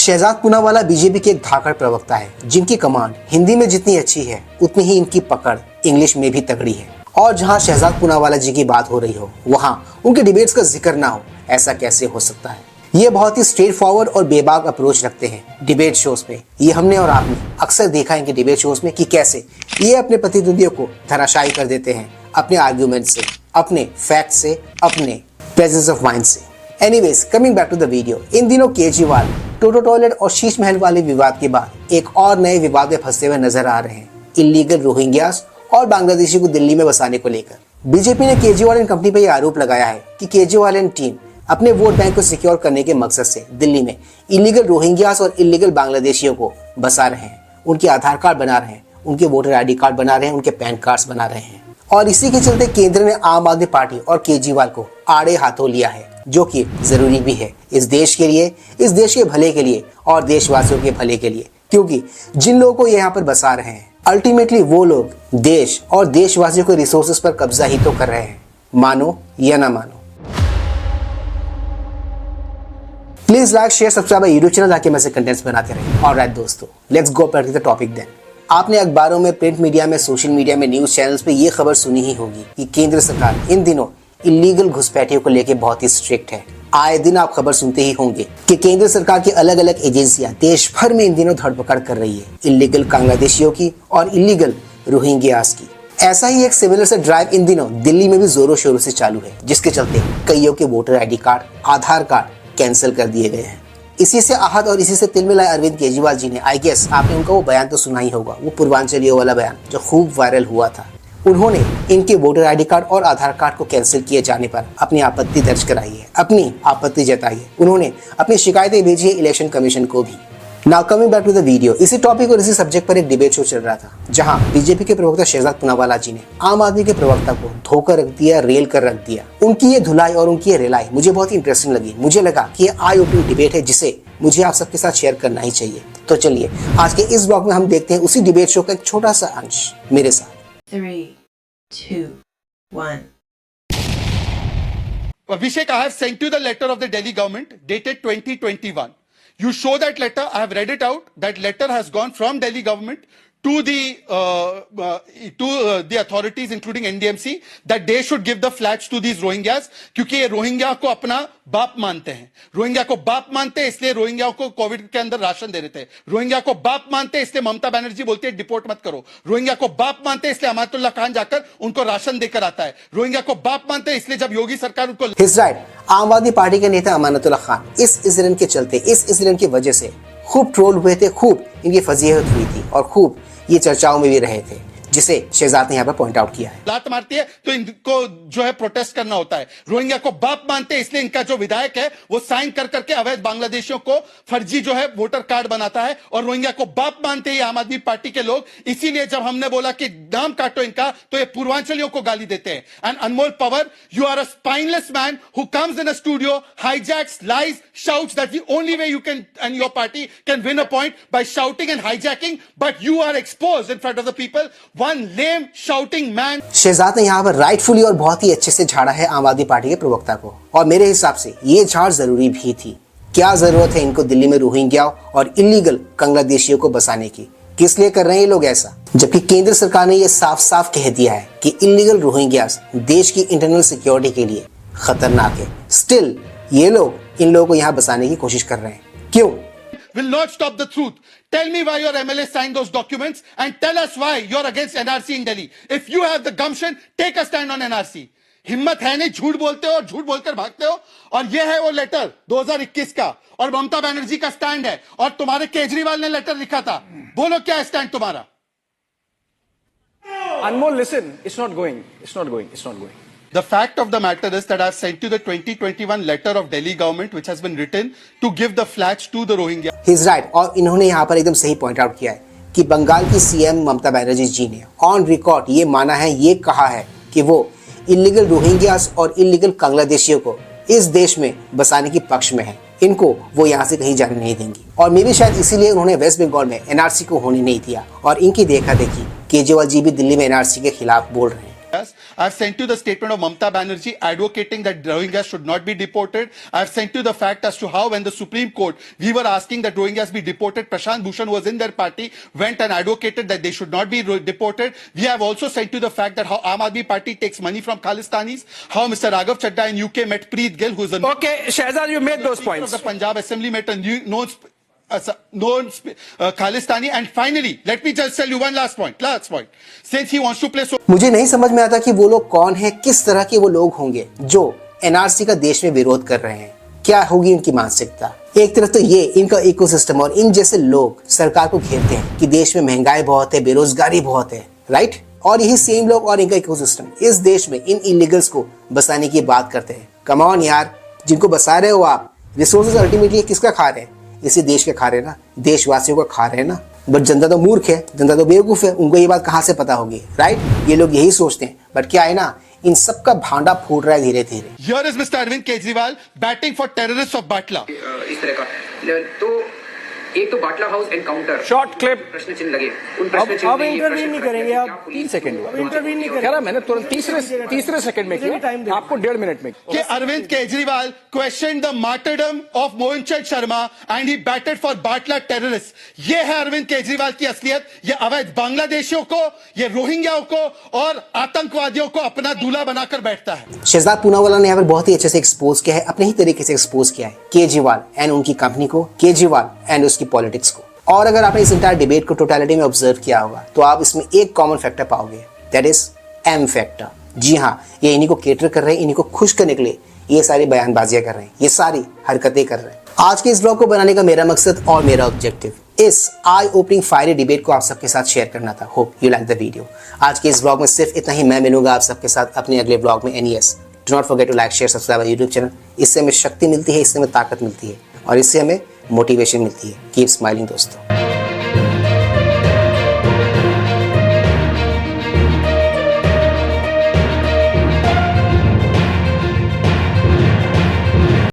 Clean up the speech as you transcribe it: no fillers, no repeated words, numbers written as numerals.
Shahzad Poonawalla BJP के एक धाकड़ प्रवक्ता है जिनकी कमांड हिंदी में जितनी अच्छी है उतनी ही इनकी पकड़ इंग्लिश में भी तगड़ी है। और जहां शहजाद पूनावाला जी की बात हो रही हो वहां उनके डिबेट्स का जिक्र ना हो, ऐसा कैसे हो सकता है। ये बहुत ही स्ट्रेट फॉरवर्ड और बेबाक अप्रोच रखते हैं डिबेट शोज पे। ये हमने और आपने अक्सर देखा है कि डिबेट शोज में कि कैसे ये अपने प्रतिद्वंदियों को धराशायी कर देते हैं अपने आर्ग्यूमेंट से, अपने फैक्ट से, अपने प्रेजेंस ऑफ माइंड से। Anyways, coming back to the video, इन दिनों केजरीवाल टोटो टॉयलेट और शीश महल वाले विवाद के बाद एक और नए विवाद में फंसे हुए नजर आ रहे हैं, इलीगल रोहिंग्यास और बांग्लादेशी को दिल्ली में बसाने को लेकर। बीजेपी ने केजरीवाल एंड कंपनी पर यह आरोप लगाया है कि केजरीवाल एंड टीम अपने वोट बैंक को सिक्योर करने के मकसद से दिल्ली में इलीगल रोहिंग्यास और इलीगल बांग्लादेशियों को बसा रहे हैं, उनके आधार कार्ड बना रहे हैं, उनके वोटर आईडी कार्ड बना रहे हैं, उनके पैन कार्ड्स बना रहे हैं। और इसी के चलते केंद्र ने आम आदमी पार्टी और केजरीवाल को आड़े हाथों लिया है, जो कि जरूरी भी है इस देश के लिए, इस देश के भले के लिए और देशवासियों के भले के लिए। क्योंकि जिन लोगों को यहाँ पर बसा रहे हैं अल्टीमेटली वो लोग देश और देशवासियों के रिसोर्सेज पर कब्जा ही तो कर रहे हैं, मानो या ना मानो। Please like, share, subscribe YouTube channel ताकि मैं से कंटेंट्स बनाते रहें। ऑलराइट दोस्तों, let's go back to the topic then. आपने अखबारों में, प्रिंट मीडिया में, सोशल मीडिया में, न्यूज चैनल्स पे ये खबर सुनी ही होगी कि केंद्र सरकार इन दिनों इलीगल घुसपैठियों को लेकर बहुत ही स्ट्रिक्ट है। आए दिन आप खबर सुनते ही होंगे कि केंद्र सरकार की अलग अलग एजेंसियां देश भर में इन दिनों धरपकड़ कर रही है इलीगल बांग्लादेशियों की और इलीगल रोहिंग्यास की। ऐसा ही एक सिमिलर से ड्राइव इन दिनों दिल्ली में भी जोरों शोरों से चालू है, जिसके चलते कईयों के वोटर आईडी कार्ड, आधार कार्ड कैंसिल कर दिए गए हैं। इसी से आहत और इसी से तिल मिलाए अरविंद केजरीवाल जी ने, आई गेस आपने उनका वो बयान तो सुना ही होगा, वो पूर्वांचलियों वाला बयान जो खूब वायरल हुआ था। उन्होंने इनके वोटर आईडी कार्ड और आधार कार्ड को कैंसिल किए जाने पर अपनी आपत्ति दर्ज कराई है, अपनी आपत्ति जताई है। उन्होंने अपनी शिकायतें भेजी है इलेक्शन कमीशन को भी। Now coming back to the video, इसी टॉपिक और इसी सब्जेक्ट पर एक डिबेट शो चल रहा था जहां बीजेपी के प्रवक्ता शहजाद पूनावाला जी ने आम आदमी के प्रवक्ता को धोकर रख दिया, रेल कर रख दिया। उनकी ये धुलाई और उनकी ये रेलाई मुझे बहुत ही इंटरेस्टिंग लगी। मुझे लगा कि ये आई ओपनिंग डिबेट है जिसे मुझे आप सबके साथ शेयर करना ही चाहिए। तो चलिए आज के इस ब्लॉग में हम देखते हैं उसी डिबेट शो का एक छोटा सा अंश मेरे साथ। 3, 2, 1. Abhishek, I have sent you the letter of the Delhi government dated 2021. You show that letter. I have read it out. That letter has gone from Delhi government to the authorities, including NDMC, that they should give the flats to these Rohingyas, क्योंकि ये Rohingya को अपना बाप मानते हैं। Rohingya को बाप मानते हैं, इसलिए रोहिंग्या को कोविड के अंदर राशन दे रहे थे। रोहिंग्या को बाप मानते हैं, इसलिए ममता बनर्जी बोलती है डिपोर्ट मत करो। रोहिंग्या को बाप मानते हैं, इसलिए अमातुल्ला खान जाकर उनको राशन देकर आता है। रोहिंग्या को बाप मानते हैं, इसलिए जब योगी सरकार उनको He's right, आम आदमी पार्टी के नेता अमानतुल्ला खान इस इंसिडेंट के चलते, इस इंसिडेंट की वजह से खूब ट्रोल हुए थे, खूब इनकी फजीहत हुई थी और खूब ये चर्चाओं में भी रहे थे, जिसे शहजाद ने यहाँ पर पॉइंट आउट किया है। लात मारती है तो इनको जो है प्रोटेस्ट करना होता है। रोहिंग्या को बाप मानते हैं, इसलिए इनका जो विधायक है वो साइन कर करके अवैध बांग्लादेशियों को फर्जी जो है वोटर कार्ड बनाता है। और रोहिंग्या को बाप मानते हैं आम आदमी पार्टी के लोग, इसीलिए जब हमने बोला कि नाम काटो इनका तो ये पूर्वांचलियों को गाली देते हैं। And Anmol Pawar, you are a spineless man who comes in a studio, hijacks, lies, shouts that the only way you can and your party can win a point by shouting and hijacking, but you are exposed in front of the people. One lame shouting man. Shahzad ने यहाँ पर rightfully और बहुत ही अच्छे से झाड़ा है आम आदमी पार्टी के प्रवक्ता को, और मेरे हिसाब से ये झाड़ जरूरी भी थी। क्या जरूरत है इनको दिल्ली में रोहिंग्या और इलीगल बांग्लादेशियों को बसाने की? किस लिए कर रहे हैं ये लोग ऐसा, जबकि केंद्र सरकार ने ये साफ साफ कह दिया है कि इलीगल रोहिंग्यास देश की इंटरनल सिक्योरिटी के लिए खतरनाक है। स्टिल ये लोग इन लोगों को यहाँ बसाने की कोशिश कर रहे हैं, क्यों? Will not stop the truth. Tell me why your MLA signed those documents and tell us why you're against NRC in Delhi. If you have the gumption, take a stand on NRC. हिम्मत है नहीं, झूठ बोलते हो और झूठ बोलकर भागते हो। और ये है वो लेटर 2021 का, और ममता बनर्जी का स्टैंड है, और तुम्हारे केजरीवाल ने लेटर लिखा था। बोलो क्या है स्टैंड तुम्हारा? Anmol, listen, it's not going. The fact of the matter is that I've sent you the 2021 letter of Delhi government which has been written to give the flats to the Rohingya. He's right, और इन्होंने यहाँ पर एकदम सही point out किया है कि बंगाल की सीएम ममता बनर्जी जी ने ऑन रिकॉर्ड ये माना है, ये कहा है कि वो इलीगल रोहिंग्यास और इलीगल बांग्लादेशियों को इस देश में बसाने की पक्ष में है। इनको वो यहाँ से कहीं जाने नहीं देंगी, और मे भी शायद इसीलिए उन्होंने वेस्ट बंगाल में एनआरसी को होने नहीं दिया। और इनकी देखा देखी केजरीवाल जी भी दिल्ली में एनआरसी के खिलाफ बोल रहे हैं। Yes, I've sent you the statement of Mamata Banerjee advocating that Rohingyas should not be deported. I've sent you the fact as to how when the Supreme Court, we were asking that Rohingyas be deported, Prashant Bhushan, who was in their party, went and advocated that they should not be deported. We have also sent you the fact that how Aam Aadmi Party takes money from Khalistanis, how Mr. Raghav Chadda in UK met Preet Gill, who is a Okay, Shahzad, you made those of points. the Punjab Assembly, met a known Khalistani. And finally, let me just tell you one last point. Since he wants to play so मुझे नहीं समझ में आता कि वो लोग कौन है, किस तरह के वो लोग होंगे जो एनआरसी का देश में विरोध कर रहे हैं। क्या होगी इनकी मानसिकता। एक तरफ तो ये इनका इकोसिस्टम और इन जैसे लोग सरकार को घेरते हैं कि देश में महंगाई बहुत है, बेरोजगारी बहुत है, राइट। और यही सेम लोग और इनका इकोसिस्टम इस देश में इन इलीगल्स को बसाने की बात करते हैं। कम ऑन यार, जिनको बसा रहे हो आप, रिसोर्सेज अल्टीमेटली किसका खा रहे हैं? इसी देश के खा रहे हैं ना, देशवासियों का खा रहे हैं ना। बट जनता तो मूर्ख है, जनता तो बेवकूफ है, उनको ये बात कहाँ से पता होगी, राइट। ये लोग यही सोचते हैं। बट क्या है ना, इन सब का भांडा फूट रहा है धीरे धीरे। Here is Mr. Arvind Kejriwal batting for terrorists of Batla. इस तरह का तो एक तो बाटला हाउस एनकाउंटर Short clip. प्रश्न चिन्ह लगे उन प्रश्न चिन्ह अब में ये इंटरव्यू प्रश्न नहीं खड़ा करेंगे किया आप। क्या पुलिस- 3 सेकंड हुआ। इंटरव्यू नहीं कह रहा मैंने तुरंत तीसरे सेकंड में मुझे भी टाइम किया, दे। आपको 1.5 मिनट में। कि Arvind Kejriwal questioned the martyrdom of Mohan Chand Sharma and he batted for Batla terrorists. ये है अरविंद केजरीवाल की असलियत। ये अवैध बांग्लादेशियों को, ये रोहिंग्याओं को और आतंकवादियों को अपना दूल्हा बनाकर बैठता है। शहजाद पूनावाला ने यहाँ पर बहुत ही अच्छे से एक्सपोज किया है, अपने ही तरीके से एक्सपोज किया है केजरीवाल एंड उनकी कंपनी को, केजरीवाल एंड उसकी पॉलिटिक्स को। और अगर आपने इस इंटायर डिबेट को टोटलिटी में ऑब्जर्व किया होगा तो आप इसमें एक कॉमन फैक्टर पाओगे, दैट इज एम फैक्टर। जी हाँ, ये इन्हीं को केटर कर रहे हैं, इन्हीं को खुश करने के लिए ये सारी बयानबाजियां कर रहे हैं, ये सारी हरकतें कर रहे हैं। आज के इस ब्लॉग को बनाने का मेरा मकसद और मेरा ऑब्जेक्टिव इस आई ओपनिंग फायरी डिबेट को आप सबके साथ शेयर करना था। Hope you like the video. आज के इस ब्लॉग में सिर्फ इतना ही। मैं मिलूंगा आप सबके साथ अपने अगले ब्लॉग में। एनईएस, do not forget to like, share, subscribe YouTube channel. इससे हमें शक्ति मिलती है, इससे हमें ताकत मिलती है और इससे हमें मोटिवेशन मिलती है। कीप स्माइलिंग दोस्तों।